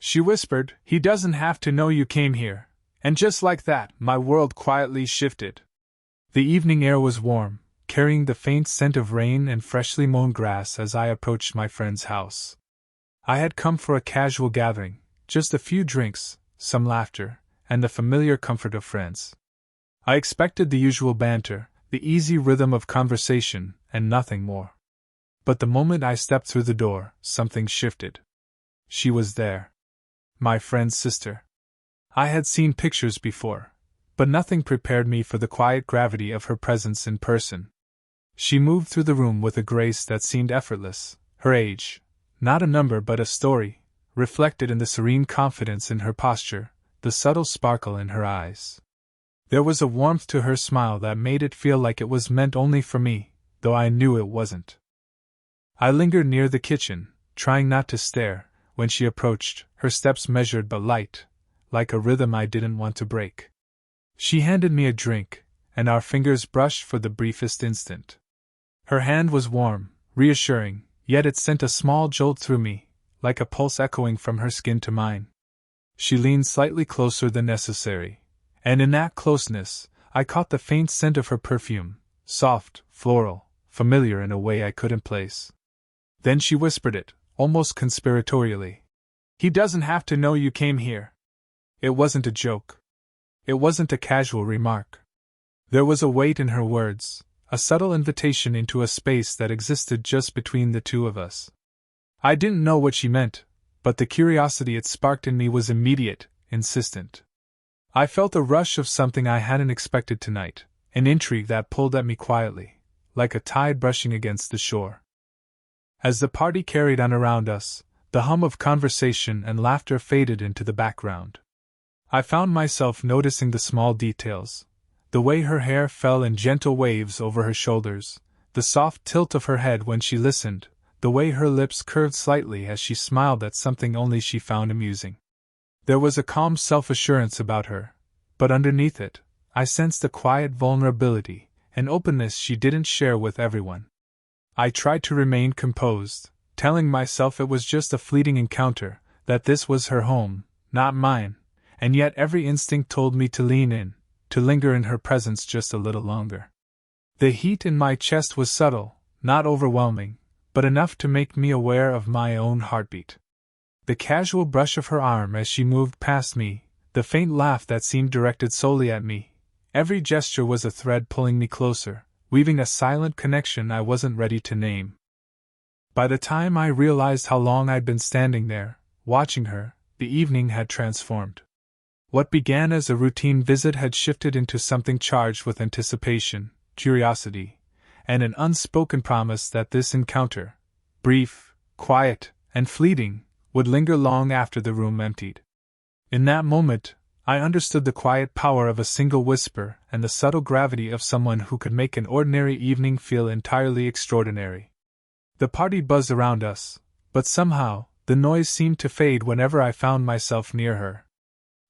She whispered, "He doesn't have to know you came here." And just like that, my world quietly shifted. The evening air was warm, carrying the faint scent of rain and freshly mown grass as I approached my friend's house. I had come for a casual gathering, just a few drinks, some laughter, and the familiar comfort of friends. I expected the usual banter, the easy rhythm of conversation, and nothing more. But the moment I stepped through the door, something shifted. She was there. My friend's sister. I had seen pictures before, but nothing prepared me for the quiet gravity of her presence in person. She moved through the room with a grace that seemed effortless, her age, not a number but a story, reflected in the serene confidence in her posture, the subtle sparkle in her eyes. There was a warmth to her smile that made it feel like it was meant only for me, though I knew it wasn't. I lingered near the kitchen, trying not to stare, when she approached, her steps measured but light, like a rhythm I didn't want to break. She handed me a drink, and our fingers brushed for the briefest instant. Her hand was warm, reassuring, yet it sent a small jolt through me, like a pulse echoing from her skin to mine. She leaned slightly closer than necessary, and in that closeness, I caught the faint scent of her perfume, soft, floral, familiar in a way I couldn't place. Then she whispered it, almost conspiratorially. "He doesn't have to know you came here." It wasn't a joke. It wasn't a casual remark. There was a weight in her words, a subtle invitation into a space that existed just between the two of us. I didn't know what she meant, but the curiosity it sparked in me was immediate, insistent. I felt a rush of something I hadn't expected tonight, an intrigue that pulled at me quietly, like a tide brushing against the shore. As the party carried on around us, the hum of conversation and laughter faded into the background. I found myself noticing the small details, the way her hair fell in gentle waves over her shoulders, the soft tilt of her head when she listened, the way her lips curved slightly as she smiled at something only she found amusing. There was a calm self-assurance about her, but underneath it, I sensed a quiet vulnerability, an openness she didn't share with everyone. I tried to remain composed, telling myself it was just a fleeting encounter, that this was her home, not mine, and yet every instinct told me to lean in, to linger in her presence just a little longer. The heat in my chest was subtle, not overwhelming, but enough to make me aware of my own heartbeat. The casual brush of her arm as she moved past me, the faint laugh that seemed directed solely at me, every gesture was a thread pulling me closer, weaving a silent connection I wasn't ready to name. By the time I realized how long I'd been standing there, watching her, the evening had transformed. What began as a routine visit had shifted into something charged with anticipation, curiosity, and an unspoken promise that this encounter, brief, quiet, and fleeting, would linger long after the room emptied. In that moment, I understood the quiet power of a single whisper and the subtle gravity of someone who could make an ordinary evening feel entirely extraordinary. The party buzzed around us, but somehow, the noise seemed to fade whenever I found myself near her.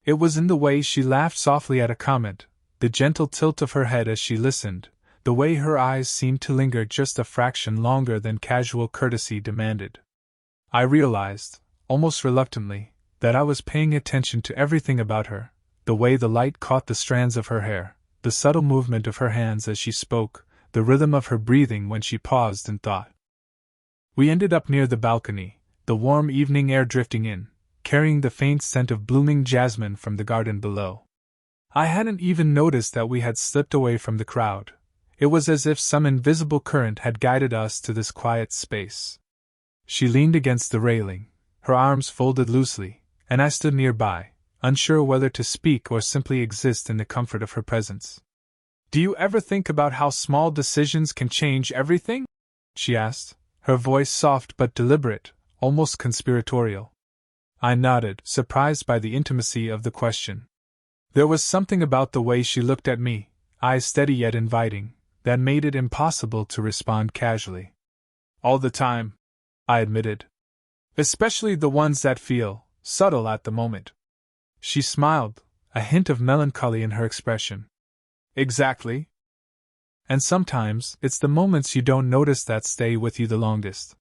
It was in the way she laughed softly at a comment, the gentle tilt of her head as she listened, the way her eyes seemed to linger just a fraction longer than casual courtesy demanded. I realized, almost reluctantly, that I was paying attention to everything about her, the way the light caught the strands of her hair, the subtle movement of her hands as she spoke, the rhythm of her breathing when she paused and thought. We ended up near the balcony, the warm evening air drifting in, carrying the faint scent of blooming jasmine from the garden below. I hadn't even noticed that we had slipped away from the crowd. It was as if some invisible current had guided us to this quiet space. She leaned against the railing, her arms folded loosely, and I stood nearby, unsure whether to speak or simply exist in the comfort of her presence. "Do you ever think about how small decisions can change everything?" she asked, her voice soft but deliberate, almost conspiratorial. I nodded, surprised by the intimacy of the question. There was something about the way she looked at me, eyes steady yet inviting, that made it impossible to respond casually. "All the time," I admitted. "Especially the ones that feel subtle at the moment." She smiled, a hint of melancholy in her expression. "Exactly. And sometimes it's the moments you don't notice that stay with you the longest."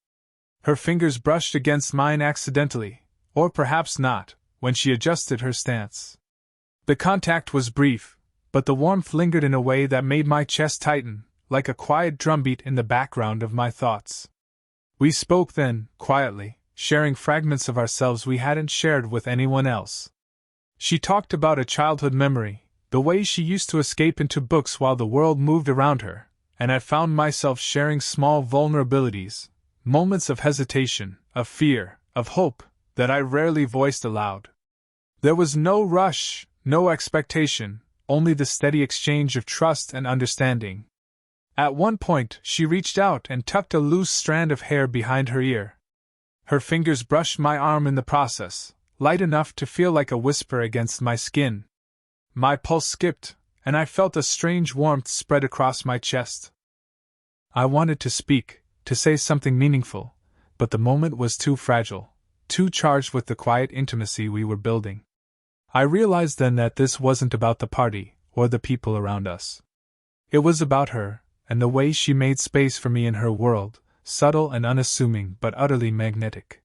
Her fingers brushed against mine accidentally, Or perhaps not, when she adjusted her stance. The contact was brief, but the warmth lingered in a way that made my chest tighten, like a quiet drumbeat in the background of my thoughts. We spoke then, quietly, sharing fragments of ourselves we hadn't shared with anyone else. She talked about a childhood memory, the way she used to escape into books while the world moved around her, and I found myself sharing small vulnerabilities, moments of hesitation, of fear, of hope, that I rarely voiced aloud. There was no rush, no expectation, only the steady exchange of trust and understanding. At one point, she reached out and tucked a loose strand of hair behind her ear. Her fingers brushed my arm in the process, light enough to feel like a whisper against my skin. My pulse skipped, and I felt a strange warmth spread across my chest. I wanted to speak, to say something meaningful, but the moment was too fragile, too charged with the quiet intimacy we were building. I realized then that this wasn't about the party, or the people around us. It was about her, and the way she made space for me in her world, subtle and unassuming but utterly magnetic.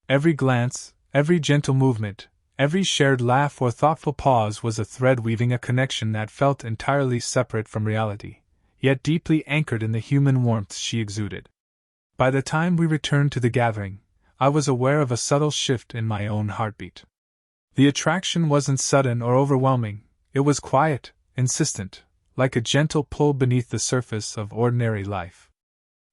Every glance, every gentle movement, every shared laugh or thoughtful pause was a thread weaving a connection that felt entirely separate from reality, yet deeply anchored in the human warmth she exuded. By the time we returned to the gathering, I was aware of a subtle shift in my own heartbeat. The attraction wasn't sudden or overwhelming, it was quiet, insistent, like a gentle pull beneath the surface of ordinary life.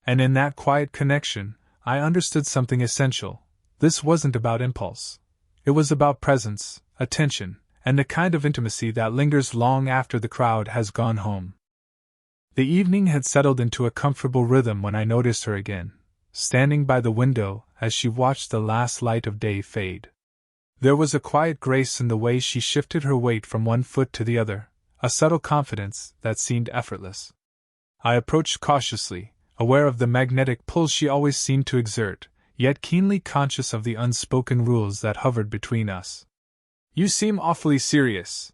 And in that quiet connection, I understood something essential. This wasn't about impulse. It was about presence, attention, and the kind of intimacy that lingers long after the crowd has gone home. The evening had settled into a comfortable rhythm when I noticed her again, standing by the window as she watched the last light of day fade. There was a quiet grace in the way she shifted her weight from one foot to the other, a subtle confidence that seemed effortless. I approached cautiously, aware of the magnetic pull she always seemed to exert, yet keenly conscious of the unspoken rules that hovered between us. "You seem awfully serious,"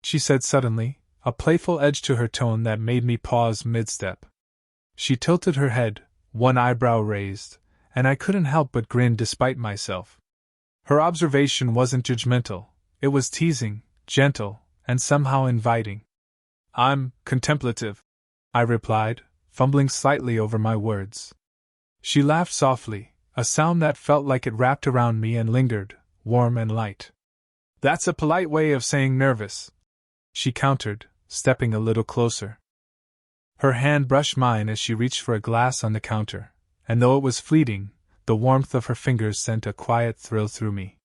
she said suddenly, a playful edge to her tone that made me pause mid-step. She tilted her head, one eyebrow raised, and I couldn't help but grin despite myself. Her observation wasn't judgmental, it was teasing, gentle, and somehow inviting. "I'm contemplative," I replied, fumbling slightly over my words. She laughed softly, a sound that felt like it wrapped around me and lingered, warm and light. "That's a polite way of saying nervous," she countered, stepping a little closer. Her hand brushed mine as she reached for a glass on the counter, and though it was fleeting, the warmth of her fingers sent a quiet thrill through me.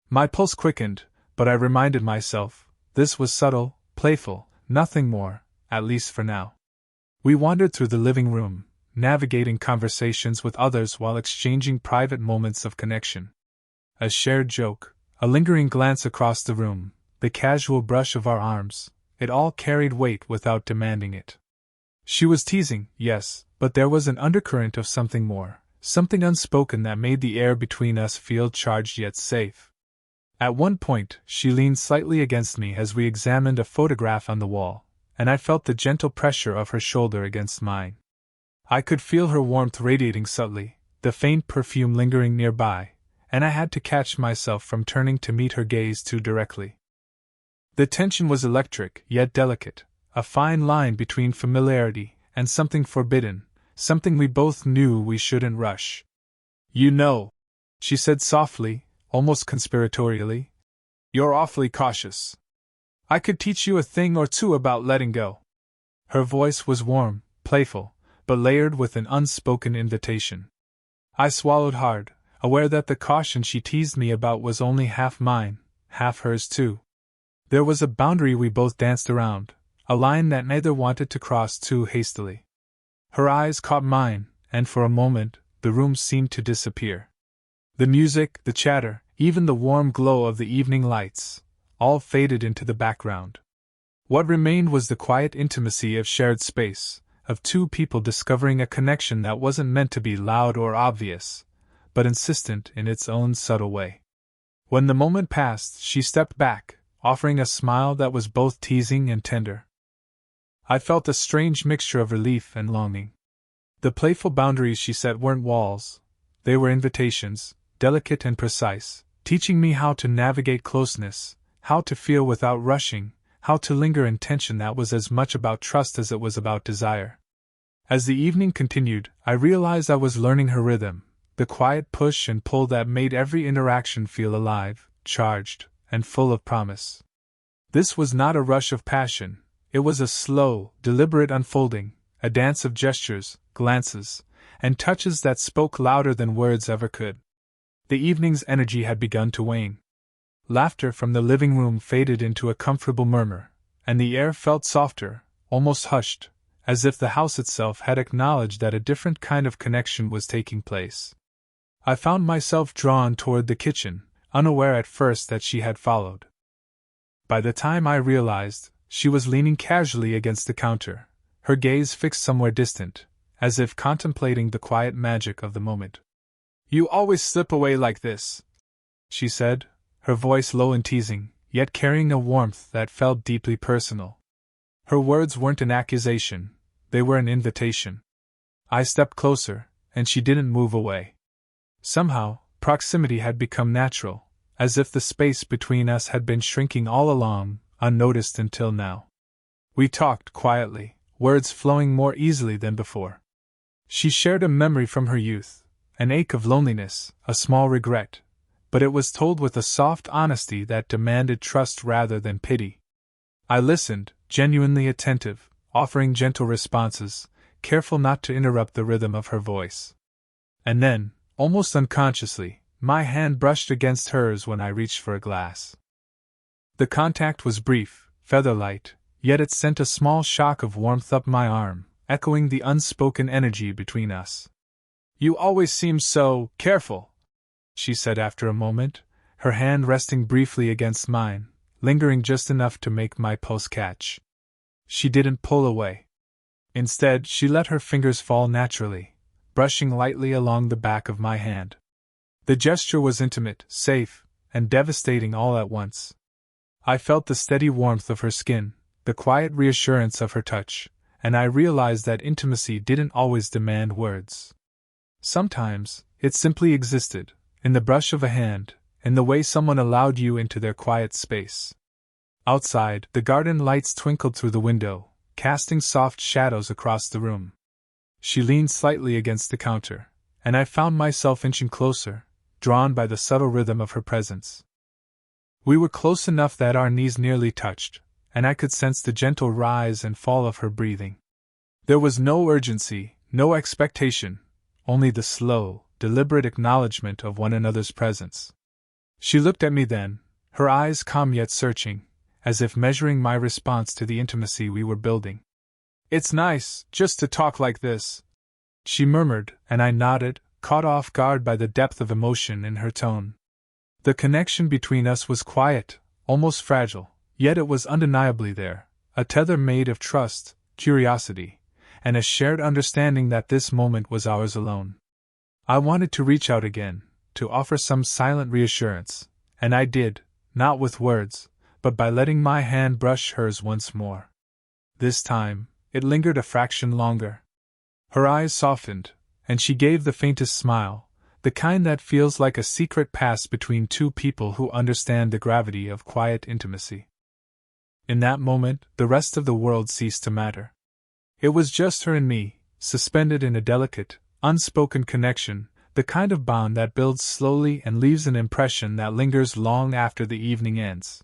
My pulse quickened, but I reminded myself, this was subtle, playful, nothing more, at least for now. We wandered through the living room, navigating conversations with others while exchanging private moments of connection. A shared joke, a lingering glance across the room, the casual brush of our arms, it all carried weight without demanding it. She was teasing, yes, but there was an undercurrent of something more, something unspoken that made the air between us feel charged yet safe. At one point, she leaned slightly against me as we examined a photograph on the wall, and I felt the gentle pressure of her shoulder against mine. I could feel her warmth radiating subtly, the faint perfume lingering nearby, and I had to catch myself from turning to meet her gaze too directly. The tension was electric, yet delicate, a fine line between familiarity and something forbidden, something we both knew we shouldn't rush. "You know," she said softly, almost conspiratorially, "you're awfully cautious. I could teach you a thing or two about letting go." Her voice was warm, playful, but layered with an unspoken invitation. I swallowed hard, aware that the caution she teased me about was only half mine, half hers too. There was a boundary we both danced around, a line that neither wanted to cross too hastily. Her eyes caught mine, and for a moment, the room seemed to disappear. The music, the chatter, even the warm glow of the evening lights, all faded into the background. What remained was the quiet intimacy of shared space, of two people discovering a connection that wasn't meant to be loud or obvious, but insistent in its own subtle way. When the moment passed, she stepped back, offering a smile that was both teasing and tender. I felt a strange mixture of relief and longing. The playful boundaries she set weren't walls, they were invitations, delicate and precise, teaching me how to navigate closeness, how to feel without rushing, how to linger in tension that was as much about trust as it was about desire. As the evening continued, I realized I was learning her rhythm, the quiet push and pull that made every interaction feel alive, charged, and full of promise. This was not a rush of passion, it was a slow, deliberate unfolding, a dance of gestures, glances, and touches that spoke louder than words ever could. The evening's energy had begun to wane. Laughter from the living room faded into a comfortable murmur, and the air felt softer, almost hushed, as if the house itself had acknowledged that a different kind of connection was taking place. I found myself drawn toward the kitchen, unaware at first that she had followed. By the time I realized, she was leaning casually against the counter, her gaze fixed somewhere distant, as if contemplating the quiet magic of the moment. "You always slip away like this," she said, her voice low and teasing, yet carrying a warmth that felt deeply personal. Her words weren't an accusation, they were an invitation. I stepped closer, and she didn't move away. Somehow, proximity had become natural, as if the space between us had been shrinking all along, unnoticed until now. We talked quietly, words flowing more easily than before. She shared a memory from her youth, an ache of loneliness, a small regret, but it was told with a soft honesty that demanded trust rather than pity. I listened, genuinely attentive, offering gentle responses, careful not to interrupt the rhythm of her voice. And then, almost unconsciously, my hand brushed against hers when I reached for a glass. The contact was brief, feather-light, yet it sent a small shock of warmth up my arm, echoing the unspoken energy between us. "You always seem so careful," she said after a moment, her hand resting briefly against mine, lingering just enough to make my pulse catch. She didn't pull away. Instead, she let her fingers fall naturally, brushing lightly along the back of my hand. The gesture was intimate, safe, and devastating all at once. I felt the steady warmth of her skin, the quiet reassurance of her touch, and I realized that intimacy didn't always demand words. Sometimes, it simply existed, in the brush of a hand, in the way someone allowed you into their quiet space. Outside, the garden lights twinkled through the window, casting soft shadows across the room. She leaned slightly against the counter, and I found myself inching closer, drawn by the subtle rhythm of her presence. We were close enough that our knees nearly touched, and I could sense the gentle rise and fall of her breathing. There was no urgency, no expectation, only the slow, deliberate acknowledgement of one another's presence. She looked at me then, her eyes calm yet searching, as if measuring my response to the intimacy we were building. "It's nice, just to talk like this," she murmured, and I nodded, caught off guard by the depth of emotion in her tone. The connection between us was quiet, almost fragile, yet it was undeniably there, a tether made of trust, curiosity, and a shared understanding that this moment was ours alone. I wanted to reach out again, to offer some silent reassurance, and I did, not with words, but by letting my hand brush hers once more. This time, it lingered a fraction longer. Her eyes softened, and she gave the faintest smile, the kind that feels like a secret pass between two people who understand the gravity of quiet intimacy. In that moment, the rest of the world ceased to matter. It was just her and me, suspended in a delicate, unspoken connection, the kind of bond that builds slowly and leaves an impression that lingers long after the evening ends.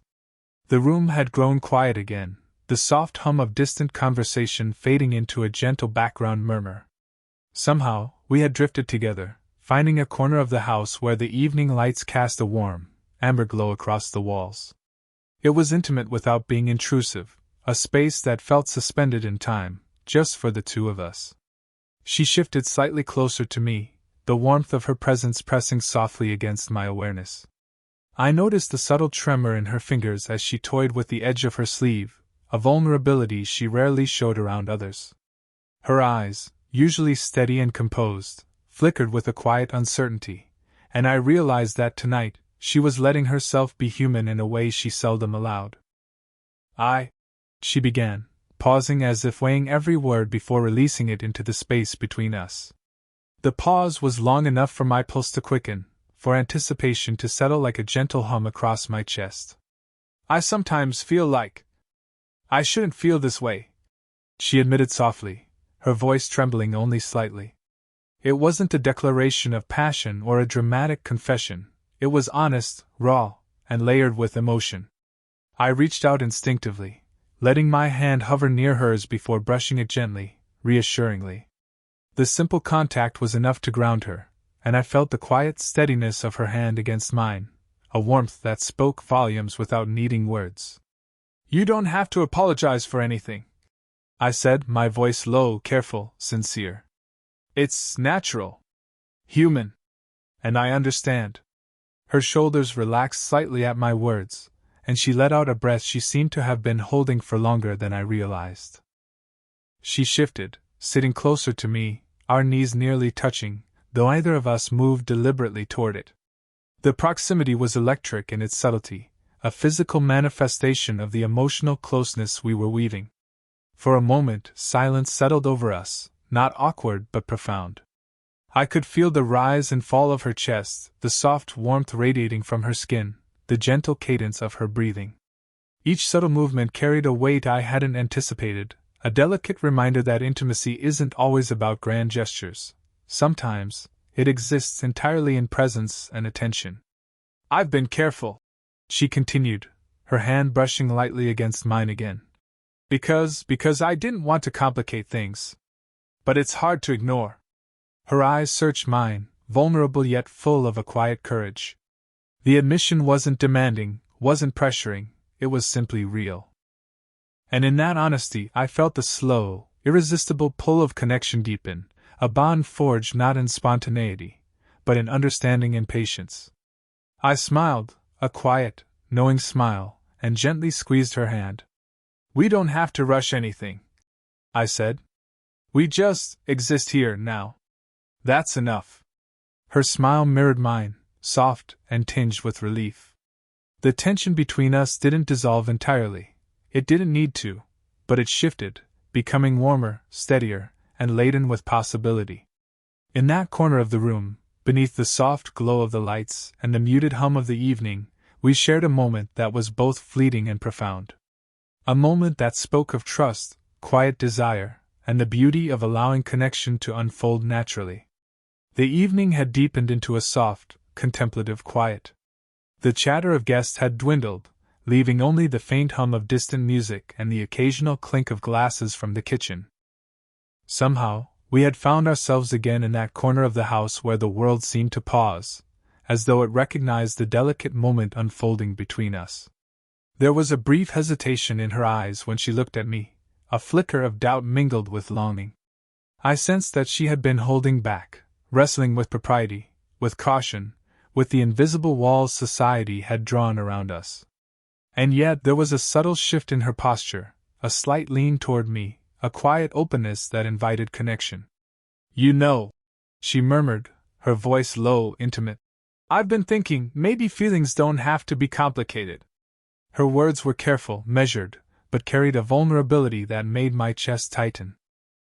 The room had grown quiet again, the soft hum of distant conversation fading into a gentle background murmur. Somehow, we had drifted together, finding a corner of the house where the evening lights cast a warm, amber glow across the walls. It was intimate without being intrusive, a space that felt suspended in time, just for the two of us. She shifted slightly closer to me, the warmth of her presence pressing softly against my awareness. I noticed the subtle tremor in her fingers as she toyed with the edge of her sleeve, a vulnerability she rarely showed around others. Her eyes, usually steady and composed, flickered with a quiet uncertainty, and I realized that tonight, she was letting herself be human in a way she seldom allowed. She began, pausing as if weighing every word before releasing it into the space between us. The pause was long enough for my pulse to quicken, for anticipation to settle like a gentle hum across my chest. I sometimes feel like I shouldn't feel this way, she admitted softly, her voice trembling only slightly. It wasn't a declaration of passion or a dramatic confession, it was honest, raw, and layered with emotion. I reached out instinctively, letting my hand hover near hers before brushing it gently, reassuringly. The simple contact was enough to ground her, and I felt the quiet steadiness of her hand against mine, a warmth that spoke volumes without needing words. "You don't have to apologize for anything," I said, my voice low, careful, sincere. "It's natural. Human. And I understand." Her shoulders relaxed slightly at my words, and she let out a breath she seemed to have been holding for longer than I realized. She shifted, sitting closer to me, our knees nearly touching, though neither of us moved deliberately toward it. The proximity was electric in its subtlety, a physical manifestation of the emotional closeness we were weaving. For a moment, silence settled over us, not awkward but profound. I could feel the rise and fall of her chest, the soft warmth radiating from her skin, the gentle cadence of her breathing. Each subtle movement carried a weight I hadn't anticipated, a delicate reminder that intimacy isn't always about grand gestures. Sometimes, it exists entirely in presence and attention. "I've been careful," she continued, her hand brushing lightly against mine again. Because I didn't want to complicate things. But it's hard to ignore." Her eyes searched mine, vulnerable yet full of a quiet courage. The admission wasn't demanding, wasn't pressuring, it was simply real. And in that honesty I felt the slow, irresistible pull of connection deepen, a bond forged not in spontaneity, but in understanding and patience. I smiled, a quiet, knowing smile, and gently squeezed her hand. "We don't have to rush anything," I said. "We just exist here now. That's enough." Her smile mirrored mine, soft and tinged with relief. The tension between us didn't dissolve entirely. It didn't need to, but it shifted, becoming warmer, steadier, and laden with possibility. In that corner of the room, beneath the soft glow of the lights and the muted hum of the evening, we shared a moment that was both fleeting and profound. A moment that spoke of trust, quiet desire, and the beauty of allowing connection to unfold naturally. The evening had deepened into a soft, contemplative quiet. The chatter of guests had dwindled, leaving only the faint hum of distant music and the occasional clink of glasses from the kitchen. Somehow, we had found ourselves again in that corner of the house where the world seemed to pause, as though it recognized the delicate moment unfolding between us. There was a brief hesitation in her eyes when she looked at me, a flicker of doubt mingled with longing. I sensed that she had been holding back, wrestling with propriety, with caution, with the invisible walls society had drawn around us. And yet there was a subtle shift in her posture, a slight lean toward me, a quiet openness that invited connection. "You know," she murmured, her voice low, intimate, "I've been thinking maybe feelings don't have to be complicated." Her words were careful, measured, but carried a vulnerability that made my chest tighten.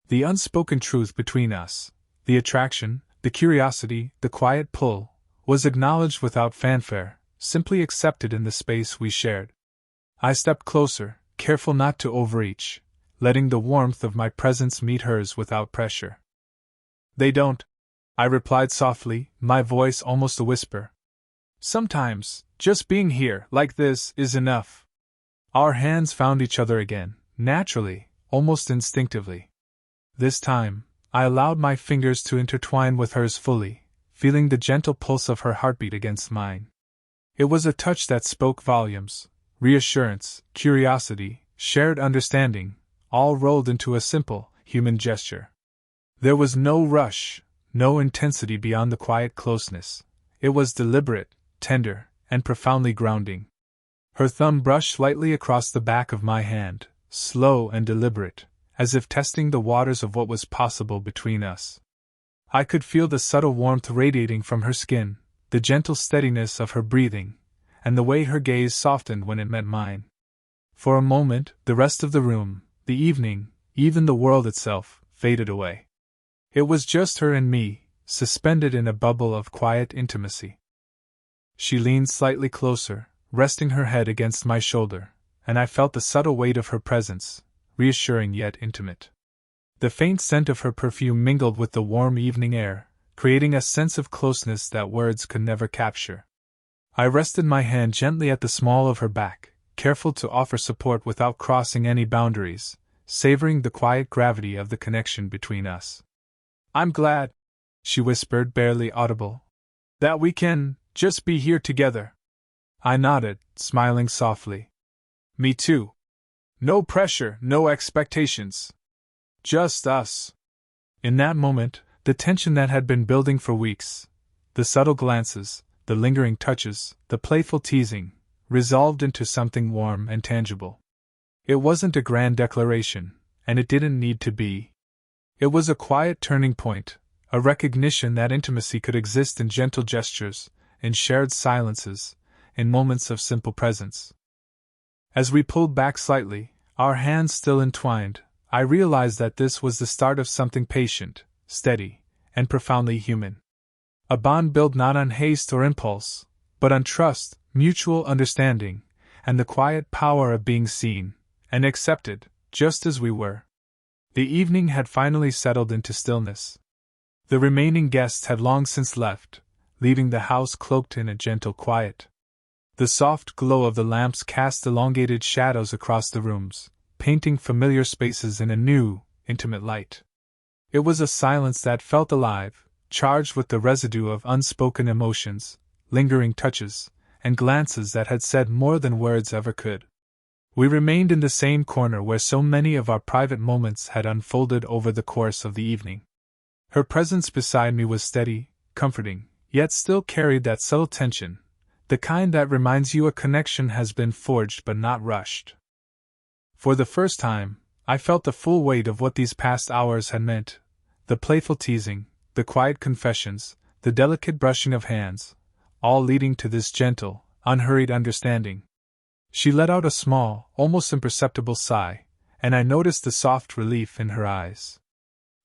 The unspoken truth between us, the attraction, the curiosity, the quiet pull, was acknowledged without fanfare, simply accepted in the space we shared. I stepped closer, careful not to overreach, letting the warmth of my presence meet hers without pressure. "They don't," I replied softly, my voice almost a whisper. "Sometimes, just being here, like this, is enough." Our hands found each other again, naturally, almost instinctively. This time, I allowed my fingers to intertwine with hers fully, feeling the gentle pulse of her heartbeat against mine. It was a touch that spoke volumes, reassurance, curiosity, shared understanding, all rolled into a simple, human gesture. There was no rush, no intensity beyond the quiet closeness. It was deliberate, tender, and profoundly grounding. Her thumb brushed lightly across the back of my hand, slow and deliberate, as if testing the waters of what was possible between us. I could feel the subtle warmth radiating from her skin, the gentle steadiness of her breathing, and the way her gaze softened when it met mine. For a moment, the rest of the room, the evening, even the world itself, faded away. It was just her and me, suspended in a bubble of quiet intimacy. She leaned slightly closer, resting her head against my shoulder, and I felt the subtle weight of her presence, reassuring yet intimate. The faint scent of her perfume mingled with the warm evening air, creating a sense of closeness that words could never capture. I rested my hand gently at the small of her back, careful to offer support without crossing any boundaries, savoring the quiet gravity of the connection between us. "I'm glad," she whispered, barely audible, "that we can just be here together." I nodded, smiling softly. "Me too. No pressure, no expectations. Just us." In that moment, the tension that had been building for weeks, the subtle glances, the lingering touches, the playful teasing, resolved into something warm and tangible. It wasn't a grand declaration, and it didn't need to be. It was a quiet turning point, a recognition that intimacy could exist in gentle gestures, in shared silences, in moments of simple presence. As we pulled back slightly, our hands still entwined, I realized that this was the start of something patient, steady, and profoundly human. A bond built not on haste or impulse, but on trust, mutual understanding, and the quiet power of being seen and accepted, just as we were. The evening had finally settled into stillness. The remaining guests had long since left, leaving the house cloaked in a gentle quiet. The soft glow of the lamps cast elongated shadows across the rooms, painting familiar spaces in a new, intimate light. It was a silence that felt alive, charged with the residue of unspoken emotions, lingering touches, and glances that had said more than words ever could. We remained in the same corner where so many of our private moments had unfolded over the course of the evening. Her presence beside me was steady, comforting, yet still carried that subtle tension, the kind that reminds you a connection has been forged but not rushed. For the first time, I felt the full weight of what these past hours had meant: the playful teasing, the quiet confessions, the delicate brushing of hands, all leading to this gentle, unhurried understanding. She let out a small, almost imperceptible sigh, and I noticed the soft relief in her eyes.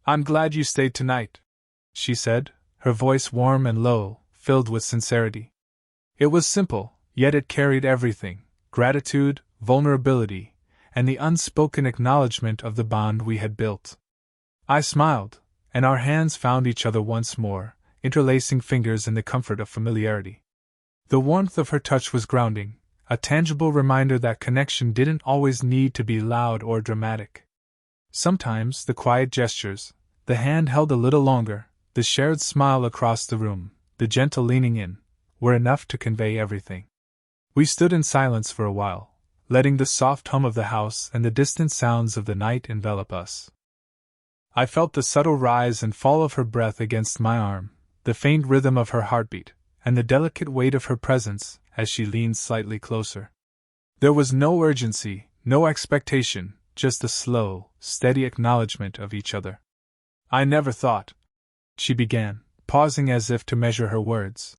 "I'm glad you stayed tonight," she said, her voice warm and low, filled with sincerity. It was simple, yet it carried everything: gratitude, vulnerability, and the unspoken acknowledgement of the bond we had built. I smiled, and our hands found each other once more, interlacing fingers in the comfort of familiarity. The warmth of her touch was grounding, a tangible reminder that connection didn't always need to be loud or dramatic. Sometimes the quiet gestures, the hand held a little longer, the shared smile across the room, the gentle leaning in, were enough to convey everything. We stood in silence for a while, letting the soft hum of the house and the distant sounds of the night envelop us. I felt the subtle rise and fall of her breath against my arm, the faint rhythm of her heartbeat, and the delicate weight of her presence as she leaned slightly closer. There was no urgency, no expectation, just a slow, steady acknowledgement of each other. "I never thought," she began, pausing as if to measure her words,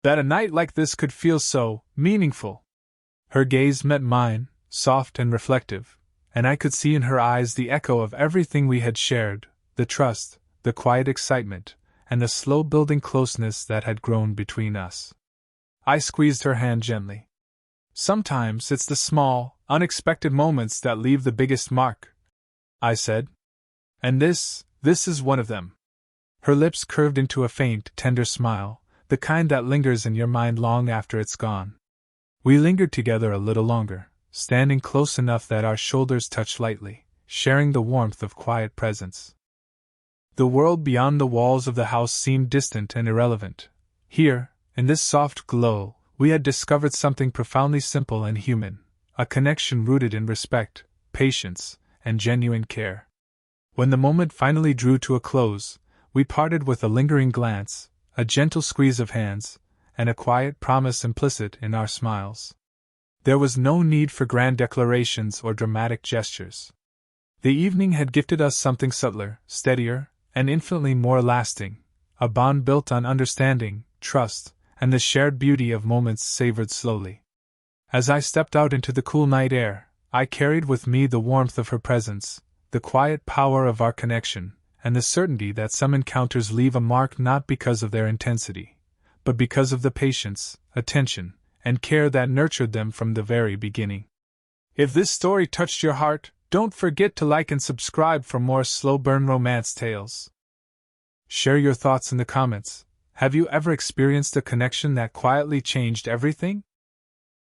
"that a night like this could feel so meaningful." Her gaze met mine, soft and reflective, and I could see in her eyes the echo of everything we had shared: the trust, the quiet excitement, and the slow building closeness that had grown between us. I squeezed her hand gently. "Sometimes it's the small, unexpected moments that leave the biggest mark," I said. "And this is one of them." Her lips curved into a faint, tender smile, the kind that lingers in your mind long after it's gone. We lingered together a little longer, standing close enough that our shoulders touched lightly, sharing the warmth of quiet presence. The world beyond the walls of the house seemed distant and irrelevant. Here, in this soft glow, we had discovered something profoundly simple and human, a connection rooted in respect, patience, and genuine care. When the moment finally drew to a close, we parted with a lingering glance, a gentle squeeze of hands, and a quiet promise implicit in our smiles. There was no need for grand declarations or dramatic gestures. The evening had gifted us something subtler, steadier, and infinitely more lasting, a bond built on understanding, trust, and the shared beauty of moments savored slowly. As I stepped out into the cool night air, I carried with me the warmth of her presence, the quiet power of our connection, and the certainty that some encounters leave a mark not because of their intensity, but because of the patience, attention, and care that nurtured them from the very beginning. If this story touched your heart, don't forget to like and subscribe for more slow burn romance tales. Share your thoughts in the comments. Have you ever experienced a connection that quietly changed everything?